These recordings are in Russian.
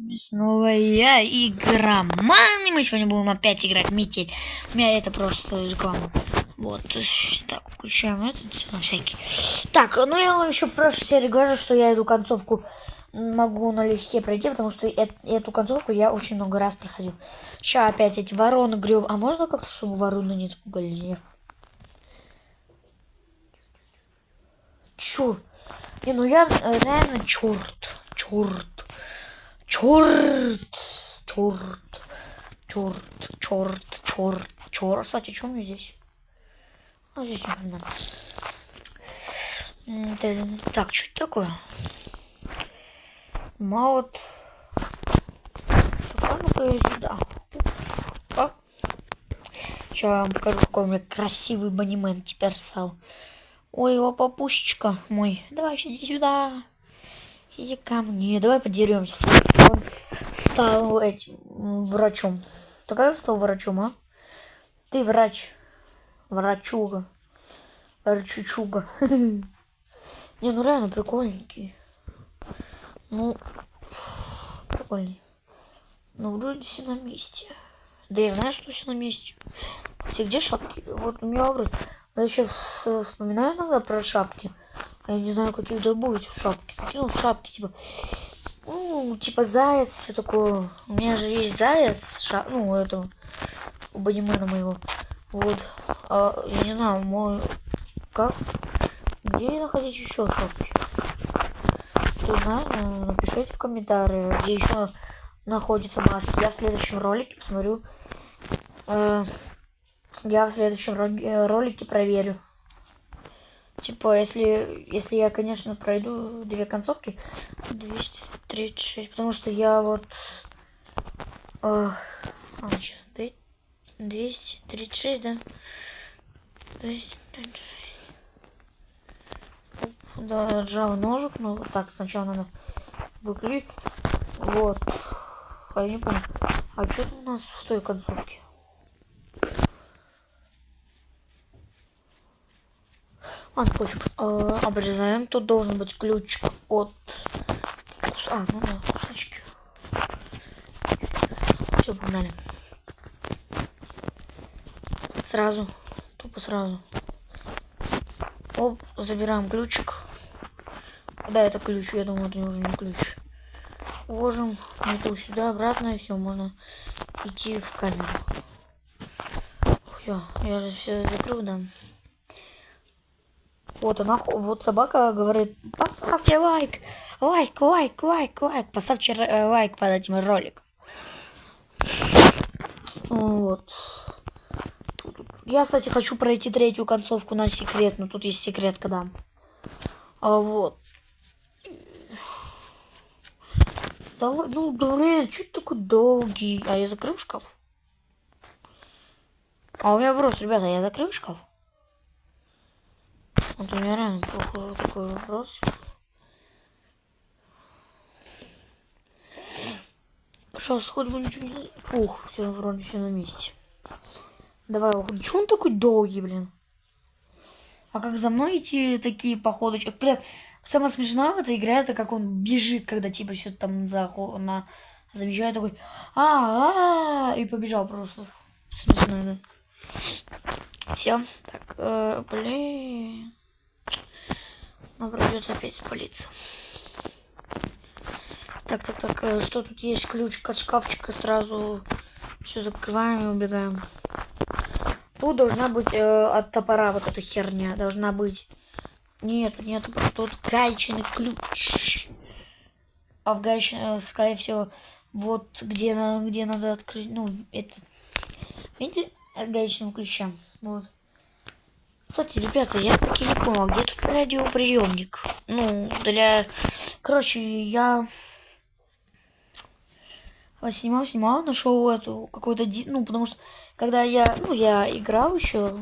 Снова я, игроман, и мы сегодня будем опять играть в метель. У меня это просто реклама. Вот, так, включаем этот на всякий. Так, ну я вам еще в прошлой серии говорю, что я эту концовку могу налегке пройти, потому что эту концовку я очень много раз проходил. Сейчас опять эти вороны греб. А можно как-то, чтобы вороны не испугали? Нет. Чё? Не, ну я реально черт. Кстати, что у меня здесь? А здесь не хрена. Так, что это такое? Маут. Так, ну-ка сюда. Сейчас я вам покажу, какой у меня красивый бонимент теперь стал. Ой, его папушечка мой. Давай иди сюда. Иди ко мне. Давай подеремся. Он стал этим врачом. Ты когда стал врачом, а? Ты врач. Врачуга. Врачучуга. Не, ну реально прикольненький. Ну, прикольный. Ну, вроде все на месте. Да я знаю, что все на месте. Кстати, где шапки? Вот у меня вроде... Я сейчас вспоминаю иногда про шапки. А я не знаю, каких добыть шапки. Такие, ну, шапки, типа... Ну, типа заяц, все такое. У меня же есть заяц. Ну, этого... У бонимена моего. Вот. А, я не знаю, мой... Как? Где находить еще шапки? Кто знает, напишите в комментариях, где еще находятся маски. Я в следующем ролике посмотрю. Я в следующем ролике проверю. Типа, если я, конечно, пройду 2 концовки, 236, потому что я вот... сейчас, 236, да? 236. Да, отжал ножик, ну так, сначала надо выключить. Вот. Я не помню. А что у нас в той концовке? Ладно, пофиг. Обрезаем. Тут должен быть ключик от... ну да, кусочки. Все, погнали. Сразу. Тупо сразу. Оп, забираем ключик. Да, это ключ. Я думаю, это уже не ключ. Ложим эту сюда, обратно, и все, можно идти в камеру. Все, я же все закрыл, да. Вот она, вот собака говорит: поставьте лайк, лайк. Поставьте лайк под этим роликом. Вот. Я, кстати, хочу пройти 3-ю концовку на секрет, но тут есть секрет, когда. Вот. Давай, ну, блин, что ты такой долгий? А я закрыл шкаф? А у меня вопрос, ребята, я закрыл шкаф? Вот у меня реально плохой такой вопрос. Пожалуйста, хоть бы ничего не... Фух, все, вроде все на месте. Давай, уходи. Чего он такой долгий, блин? А как за мной идти такие походы? Блин, самое смешное в этой игре, это как он бежит, когда типа что-то там замечает, такой и побежал просто. Смешно, да. Все. Так, блин. Нам придется опять спалиться. Так, что тут есть? Ключ от шкафчика, сразу все закрываем и убегаем. Тут должна быть от топора вот эта херня. Должна быть. Нет, тут гаечный ключ. А в гаечном, скорее всего, вот где надо открыть. Ну, это. Видите, от гаечного ключа. Вот. Кстати, ребята, я таки не понял, где тут радиоприемник? Ну, для... Короче, я... Снимал, нашел эту какую-то... Ну, потому что, когда я играл еще,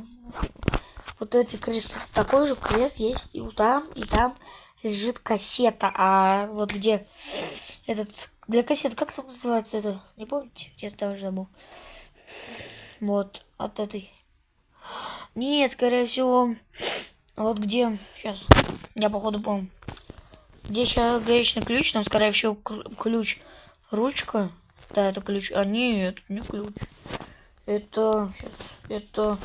вот эти крест, такой же крест есть и там лежит кассета. А вот где этот... Для кассет, как там называется это? Не помните? Я тоже забыл. Вот, от этой... Нет, скорее всего, вот где... Сейчас, я походу помню. Где сейчас гаечный ключ, там, скорее всего, ключ Ручка? Да, это ключ. А нет, это не ключ. Это сейчас. Это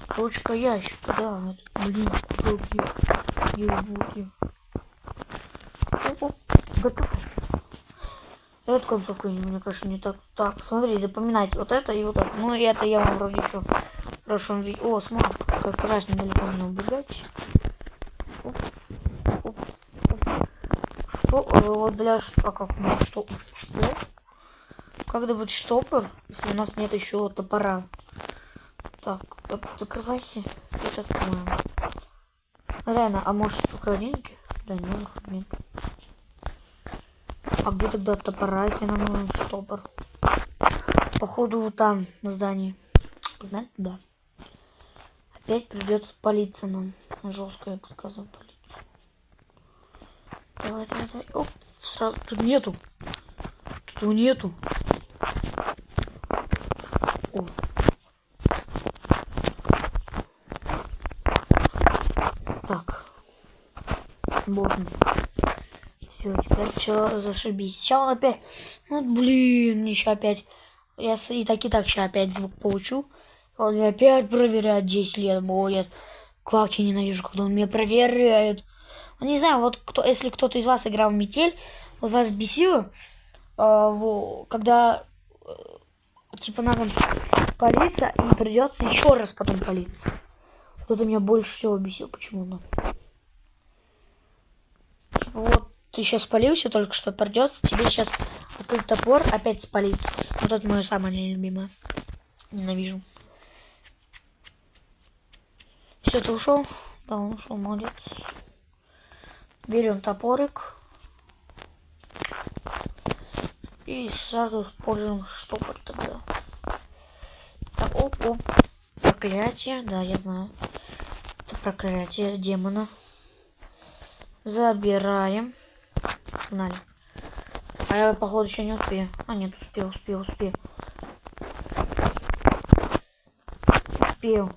ручка ящика, да. Это, блин, где? Оп, готово. Эту концовку, мне кажется, не так. Так, смотри, запоминайте вот это и вот это. Ну, и это я вам вроде еще в прошлом видео. О, смотри, как раз недалеко надо убегать. Оп, оп, оп. Что? Вот для... А как? Ну, что? Как добыть штопор, если у нас нет еще топора? Так, закрывайся. Вот откроем. Реально, а может в холодильнике? Да нет. А где тогда топора, если нам нужен штопор? Походу там, на здании. Погнали туда. Опять придется палиться нам. Жестко, я бы сказал, палиться. Давай. Оп, сразу. Тут нету. Тут его нету. О. Так. Вот. Все, теперь все зашибись. Сейчас он опять... Вот, блин, еще опять... Я и так сейчас опять звук получу. Он меня опять проверяет, 10 лет будет. Как я ненавижу, когда он меня проверяет. Ну, не знаю, вот кто, если кто-то из вас играл в метель, вот вас бесило, когда типа надо палиться и придется еще раз потом палиться. Вот это меня больше всего бесило почему-то. Типа вот ты сейчас спалился, только что придется тебе сейчас открыть топор, опять спалиться. Вот это мое самое нелюбимое. Ненавижу. Все, ты ушел? Да, он ушел, молодец. Берем топорик. И сразу используем штопор тогда. Так, оп. Проклятие, да, я знаю. Это проклятие демона. Забираем. Погнали. А я, походу, еще не успею. А, нет, успел. Успел.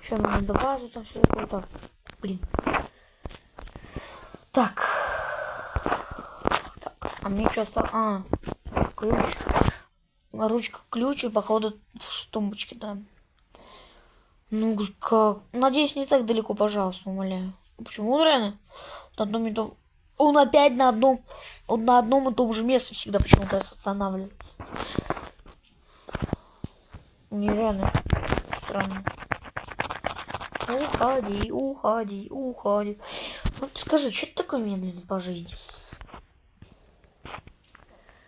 Еще надо базу там все такое. Так, блин. Так. А мне что стало? Ключ. Ручка ключ и, походу, в тумбочке, да. Ну как? Надеюсь, не так далеко, пожалуйста, умоляю. Почему он реально? Он опять на одном и том же месте всегда почему-то останавливается. Нереально странно. Уходи. Вот скажи, что ты такой медленный по жизни?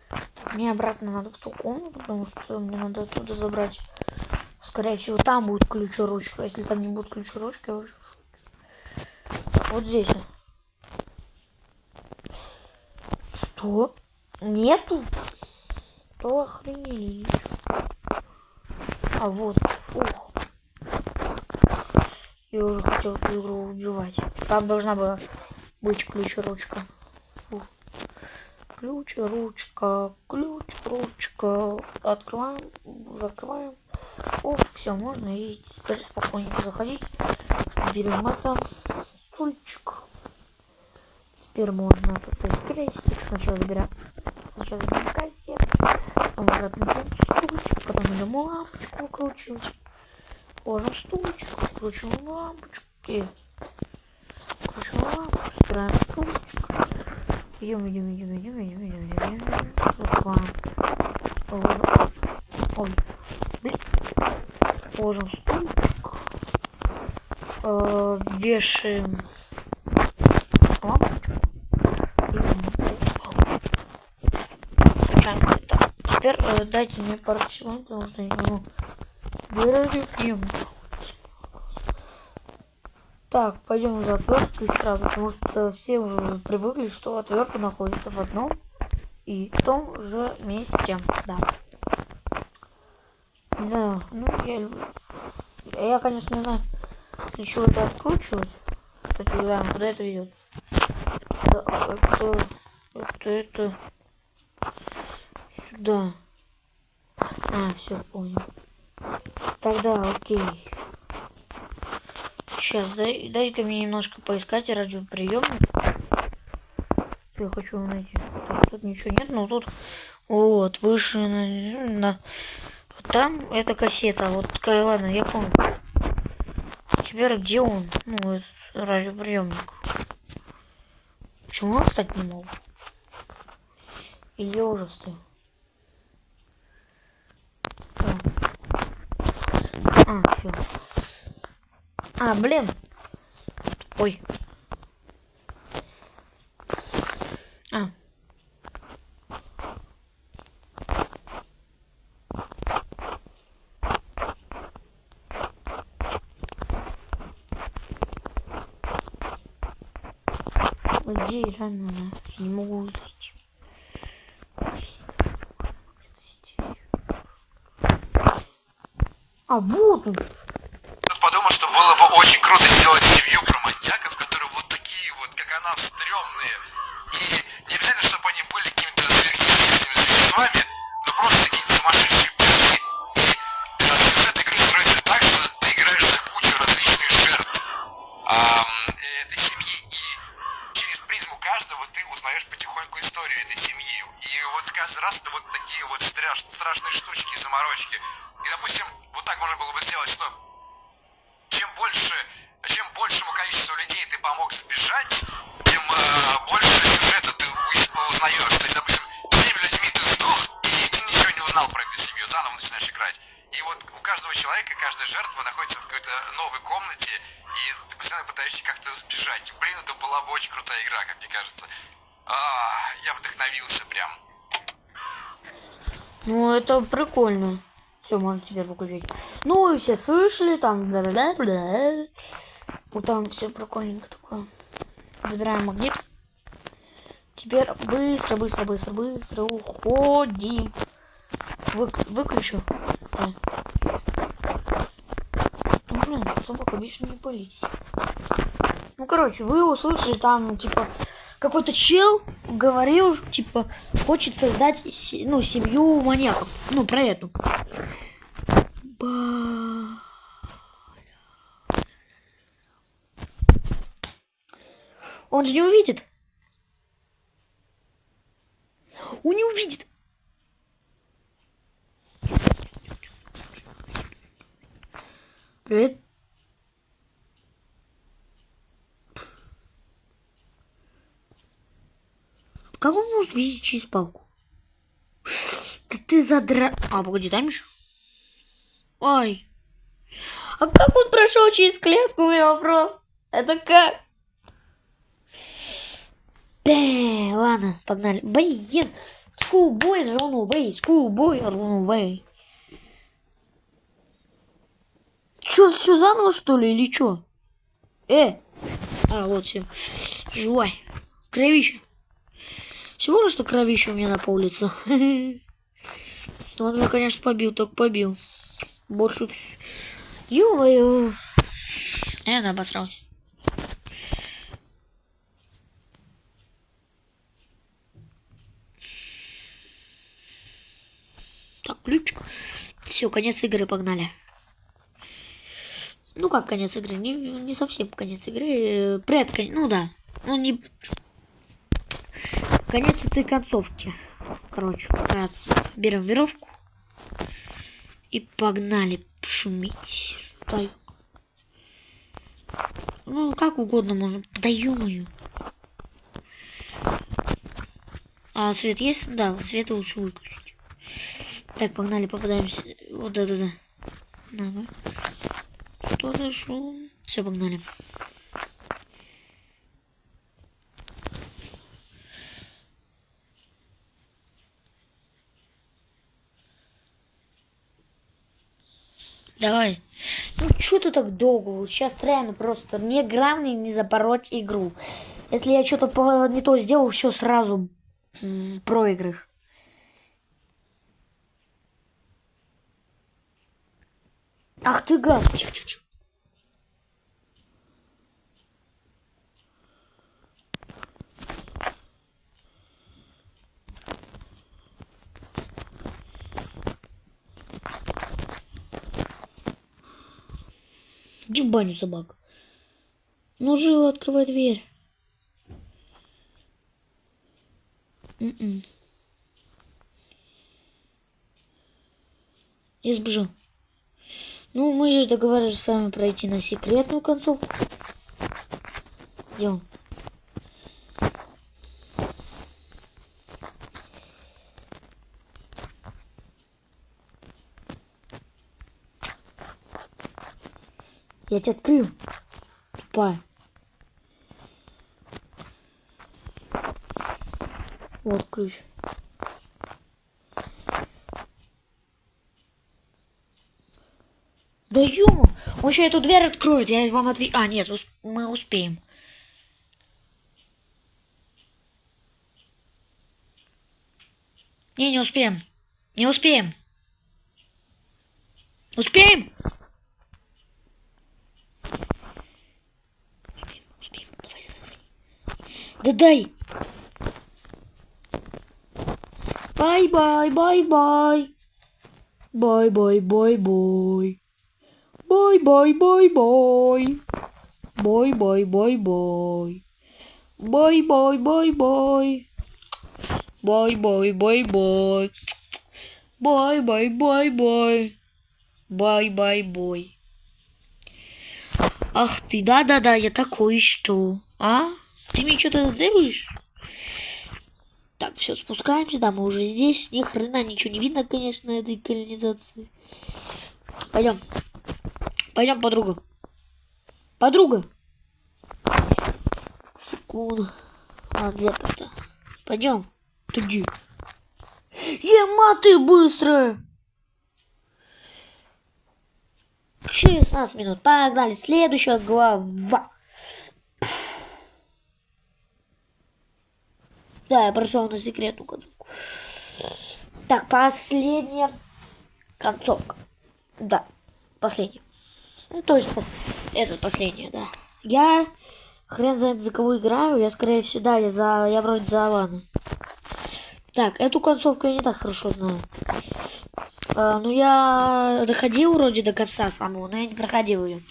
Так, мне обратно надо в ту комнату, потому что мне надо оттуда забрать. Скорее всего, там будет ключ-ручка. Если там не будет ключ-ручка, я вообще... Вот здесь. Что? Нету? То охренели. А вот. Фух. Я уже хотел эту игру убивать. Там должна была быть ключ-ручка. Ключ-ручка. Открываем, закрываем. О, все, можно и теперь спокойненько заходить. Берем это. Стульчик. Теперь можно поставить крестик. Сначала заберем кассету. Потом обратно стульчик. Потом идем лампочку выкручивать. Ложим стульчик. Выкручиваем лампочку. И выкручиваем лампочку. Собираем стульчик. Идем. Ой. Ложим стульчик. Вешаем лампочку. Так, теперь дайте мне пару секунд, потому что я не могу выразить. Так, пойдем за отверткой сразу, потому что все уже привыкли, что отвертка находится в одном и том же месте. Да. Не знаю, ну я люблю. Я, конечно, не знаю, для чего это откручивать. Кстати, играем, куда это ведет? Да, это сюда. Все, понял. Тогда окей. Сейчас, дай-ка мне немножко поискать радиоприемник. Я хочу найти. Тут ничего нет, но тут вот выше вот там это кассета. Вот такая, ладно, я помню. Теперь где он? Ну, это радиоприемник. Почему он встать не мог? Или я уже стою? Все. Блин. Ой. Где реально? Я не могу увидеть. Вот он. Подумал, что было бы очень круто сделать семью про маньяков, которые вот такие вот, как она, стрёмные. И не обязательно, чтобы они были какими-то сверхъестественными существами, но просто какие-то сумасшедшие псы. И сюжет игры строится так, что ты играешь за кучу различных жертв этой семьи. И через призму каждого ты узнаешь потихоньку историю этой семьи. И вот каждый раз это вот такие вот страшные штучки, заморочки. И, допустим, вот так можно было бы сделать, что чем большему количеству людей ты помог сбежать, тем больше сюжета ты узнаешь. То есть, допустим, с теми людьми ты сдох, и ты ничего не узнал про эту семью, заново начинаешь играть. И вот у каждого человека, каждая жертва находится в какой-то новой комнате, и ты постоянно пытаешься как-то сбежать. Блин, это была бы очень крутая игра, как мне кажется. Я вдохновился прям. Ну, это прикольно. Все, можно теперь выключить. Ну, вы все слышали, там... Вот там все прикольненько такое. Забираем магнит. Теперь быстро уходим. Выключу. Да. Ну, блин, собака больше не палить. Ну, короче, вы услышали там, типа, какой-то чел говорил, типа, хочет создать, семью маньяков. Ну, про эту. Он же не увидит. Он не увидит. Привет. Как он может видеть через палку? Да ты погоди, там еще? Ой. А как он прошел через клетку, у меня вопрос? Это как? Ладно, погнали. Блин. Schoolboy run away. Schoolboy run away. Чё, все заново, что ли, или чё? Вот все. Живой. Кровища. Всего лишь что кровища у меня на пол лица. Он меня, конечно, побил, только побил. Больше... Ё-моё. Я обосрался. Так, ключ. Все, конец игры, погнали. Ну как конец игры? Не совсем конец игры. Ну да. Ну не... Конец этой концовки. Короче, вкратце. Берем веревку. И погнали шуметь. Дай. Ну, как угодно можно. Да ё-моё. А свет есть? Да, свет лучше выключить. Так, погнали, попадаемся. Вот, да. Ага. Что за шум? Все, погнали. Давай. Ну, что ты так долго? Сейчас реально просто мне главное не запороть игру. Если я что-то не то сделал, все сразу проигрыш. Ах ты гад. Тихо. Иди в баню, собака. Ну, живо, открывай дверь. Я сбежал. Ну, мы же договорились с вами пройти на секретную концовку. Где он? Я тебя открыл. Тупая. Вот ключ. Да ё! Он сейчас эту дверь откроет, я вам отвечу. А, нет, мы успеем. Не успеем. Не успеем. Успеем? Успеем. Давай. Да дай. Бай-бай. Бой-бой-бой-бой. Бой-бой-бой-бой. Бой-бой-бой-бой. Бой-бой-бой-бой. Бой-бой-бой-бой. Бой-бой-бой-бой. Бай-бай-бой. Ах ты, да-да-да, я такой, что? А? Ты мне что-то делаешь? Так, все, спускаемся, да, мы уже здесь. Ни хрена ничего не видно, конечно, этой канализации. Пойдем. Пойдем, подруга. Подруга. Секунду. А, заперто. Пойдем. Ты где? Ема ты быстро! 16 минут. Погнали. Следующая глава. Да, я прошел на секретную концовку. Так, последняя концовка. Да, последняя. Ну, то есть, это последняя, да. Я хрен знает, за кого играю. Я, скорее всего, да, я вроде за Алана. Так, эту концовку я не так хорошо знаю. Ну, я доходил вроде до конца самого, но я не проходил ее.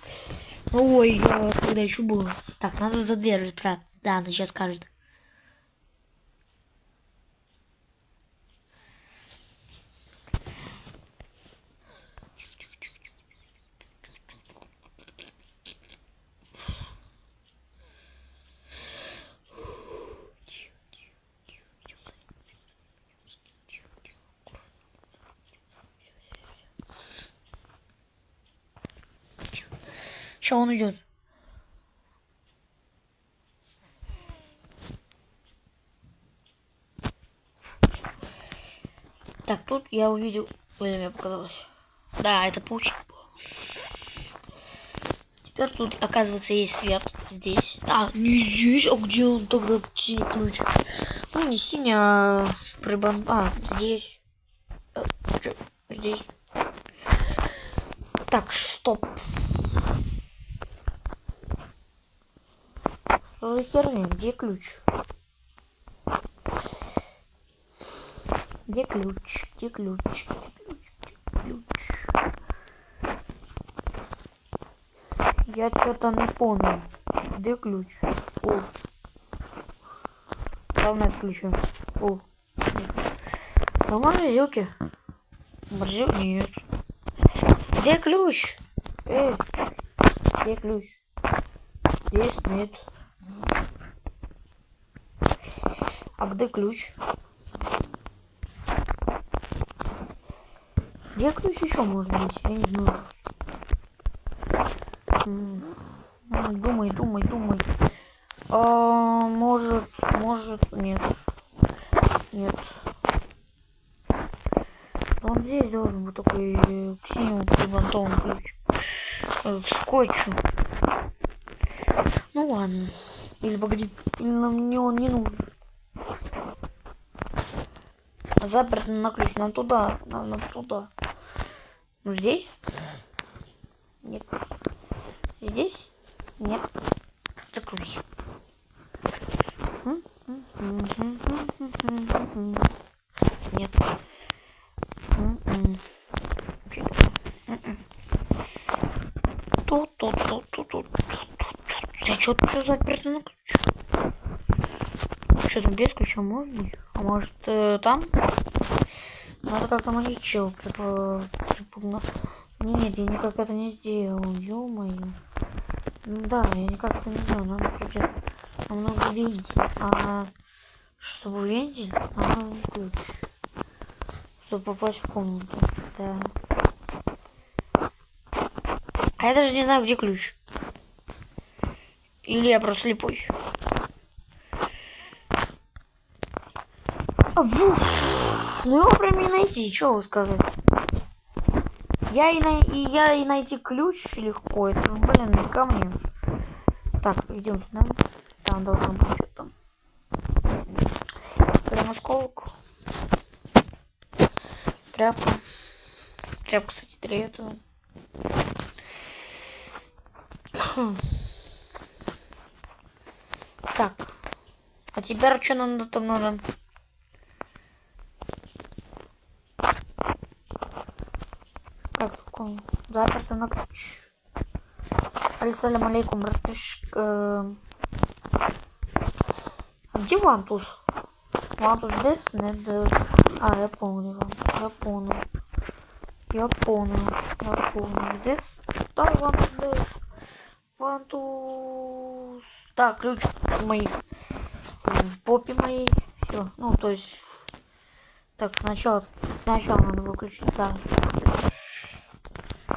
Ну, ой, когда еще было. Так, надо за дверь спрятаться. Да, она сейчас скажет. Сейчас он идет. Так, тут я увидел... Ой, мне показалось. Да, это паучок был. Теперь тут, оказывается, есть свет. Здесь. А, не здесь. А где он тогда, синий ключ? Ну, не синий, а... А, здесь. Что? Здесь. Так, стоп. Что за херня? Где ключ? Где ключ? Где ключ? Где ключ? Я что-то не понял. Где ключ? О. Главное ключом. О. Нормально, елки? Борзел? Нет. Где ключ? Где ключ? Здесь нет. А где ключ? Где ключ еще может быть? Я не знаю. Думай. Может, нет. Нет. Он здесь должен быть такой к синему прибантовому ключ. К скотчу. Ну ладно. Или погоди. Или мне он не нужен. Заперт на ключ. Нам туда. Нам туда. Ну здесь? Нет. Здесь? Нет. Закройся. Нет. Тут. Я что-то заперто на ключ. Что там без ключа может быть? А может там? Надо как-то маньячел припугнуть. Нет, я никак это не сделал. Ё-моё. Ну да, я никак это не сделал. Нам придет. Нам нужен вентиль. А чтобы вентиль, нам нужен ключ. Чтобы попасть в комнату. Да. А я даже не знаю, где ключ. Или я просто слепой. Ну его прям не найти, что вы сказать. Я и найти ключ легко. Это, блин, ко мне. Так, идем сюда. Там должно быть что-то. Прям осколок. Тряпка. Тряпка, кстати, для этого. Так. А теперь что нам там надо? Как такое? Заперто на ключ. Ассаляму алейкум, братишка. А где Вантус? Вантус здесь? Нет, а, я понял. Я понял. Здесь? Да, Вантус здесь. Вантус. Да, ключ моих. В попе моей. Все. Ну, то есть. Так, сначала надо выключить. Да.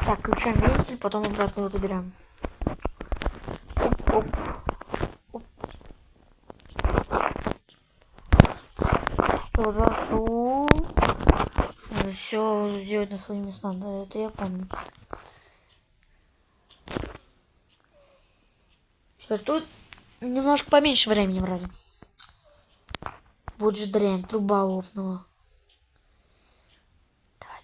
Так, включаем вентиль, потом обратно его забираем. Оп. Что за шум? Надо все сделать на свои места. Да, это я помню. Теперь тут немножко поменьше времени вроде. Вот же дрянь, труба лопнула. Давай.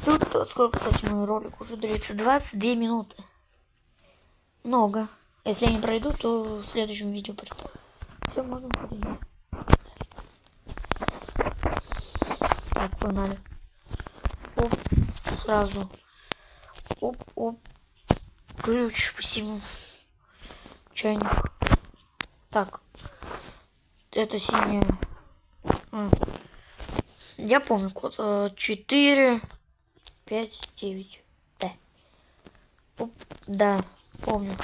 Тут сколько, кстати, мой ролик уже длится? 22 минуты. Много. Если я не пройду, то в следующем видео пройду. Все, можно уходить. Так, погнали. Оп, сразу. Оп. Ключ, спасибо. Чайник. Так. Это синяя. Я помню код. 4, 5, 9. Да. Оп, да, помню.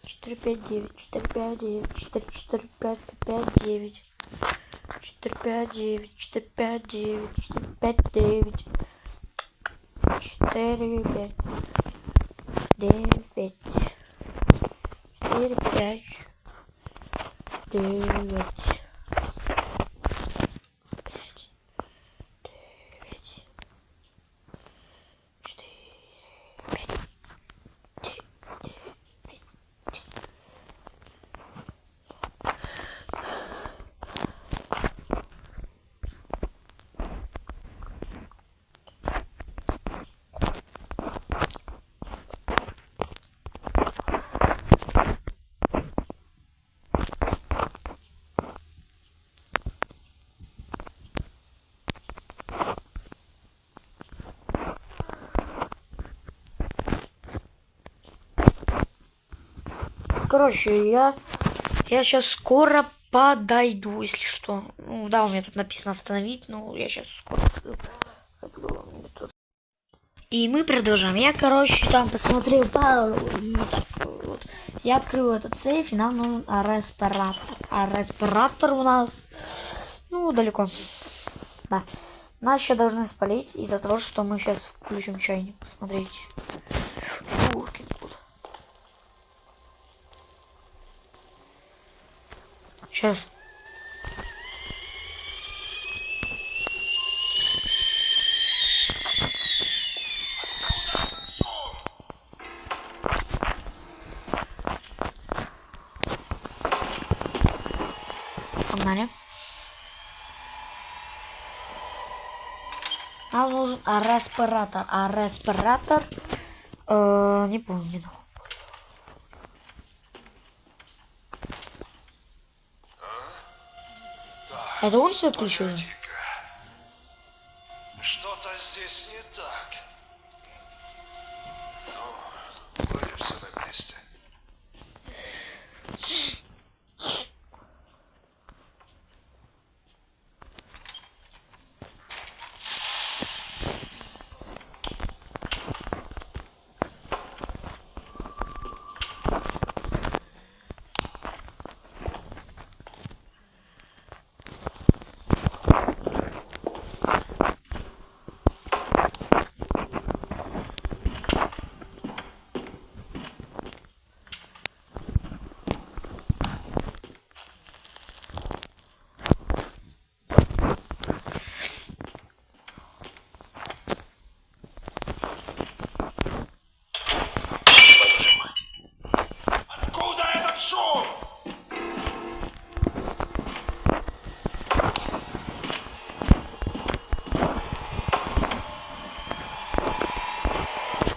4, 5, 9. 4, 5, 9. 4, 5, 5, 9. 4, 5, 9. 4, 5, 9. 4, 5, 9. 4, 5. 9. 4, 5. 9. Короче, я сейчас скоро подойду, если что. Ну да, у меня тут написано остановить, но я сейчас скоро подойду. И мы продолжаем. Я, короче, там посмотрел пару. И так вот. Я открыл этот сейф, и нам нужен респиратор. А респиратор у нас, ну, далеко. Да. Нас еще должны спалить из-за того, что мы сейчас включим чайник. Смотрите. Сейчас. Погнали. Нам нужен респиратор. А респиратор... не помню, где находится. Это он свет включил? Погоди-ка. Что-то здесь не так. Ну, вроде все на месте. Откуда этот шум?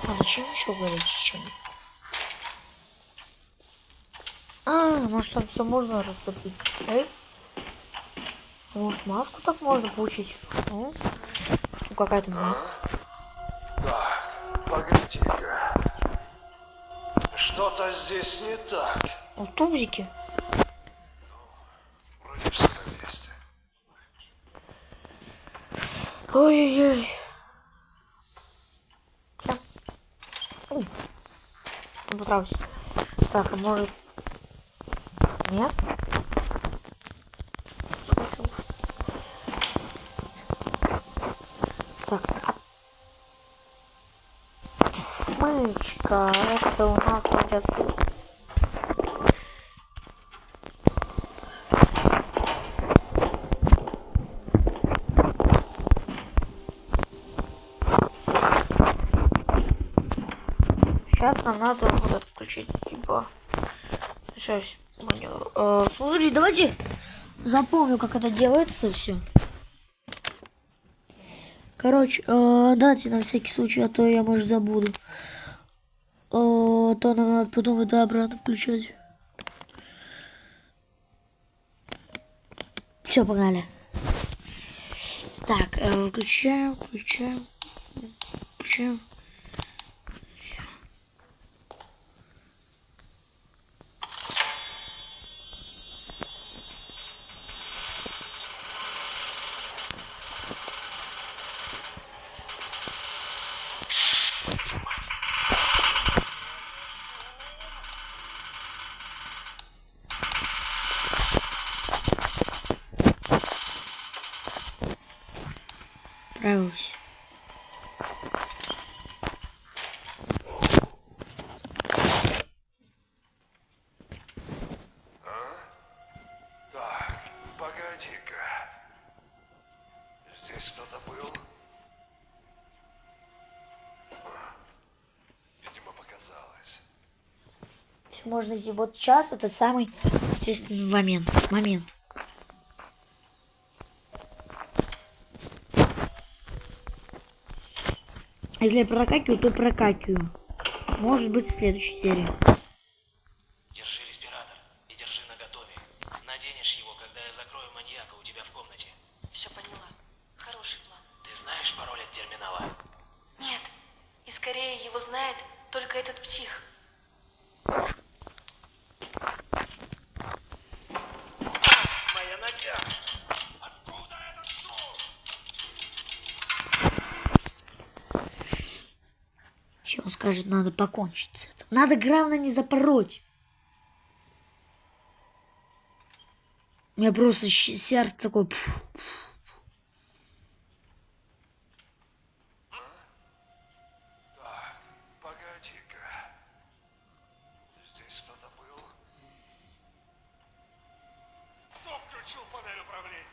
А зачем еще говорить чем? Может там все можно растопить? Может маску так можно получить? Что какая-то маска? Так, погоди-ка. Что-то здесь не так. Вот тубзики. Вроде все на месте. Ой-ой-ой. Не постарался. Так, а может... Нет? Хочу. Так, смычка. Это у нас будет... Сейчас нам надо вот это включить, типа... Сейчас, смотри, давайте запомню, как это делается все. Короче, дайте на всякий случай, а то я, может, забуду. То нам надо потом это обратно включать. Все, погнали. Так, включаем. Справился. Так, погоди-ка. Здесь кто-то был? Видимо, показалось. Все можно сделать. Вот сейчас это самый ответственный момент. Если я прокакиваю, то прокакиваю. Может быть, в следующей серии. Держи респиратор и держи наготове. Наденешь его, когда я закрою маньяка у тебя в комнате. Все поняла. Хороший план. Ты знаешь пароль от терминала? Нет. И скорее его знает только этот псих. Моя нога! Откуда этот шум? Еще он скажет, надо покончить с этим. Надо, главное, не запороть. У меня просто сердце такое... Так, погоди-ка. Здесь кто-то был? Кто включил панель управления?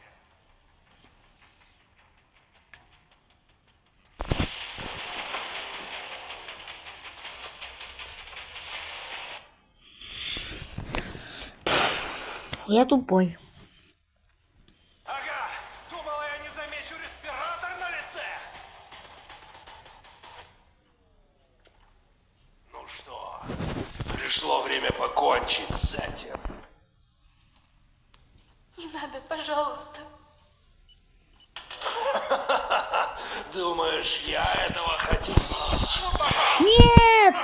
Я тупой. Ага, думала, я не замечу респиратор на лице. Ну что, пришло время покончить с этим. Не надо, пожалуйста. Думаешь, я этого хотел? Нет!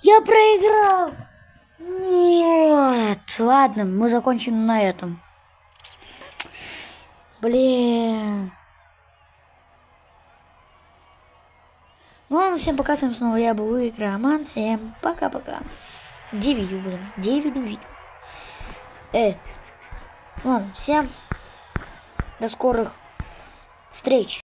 Я проиграл! Нет! Ладно, мы закончим на этом. Блин. Ну ладно, всем пока, с вами снова я был Игроман. Всем пока-пока. Где видео, блин? Где видео? Ладно, всем до скорых встреч.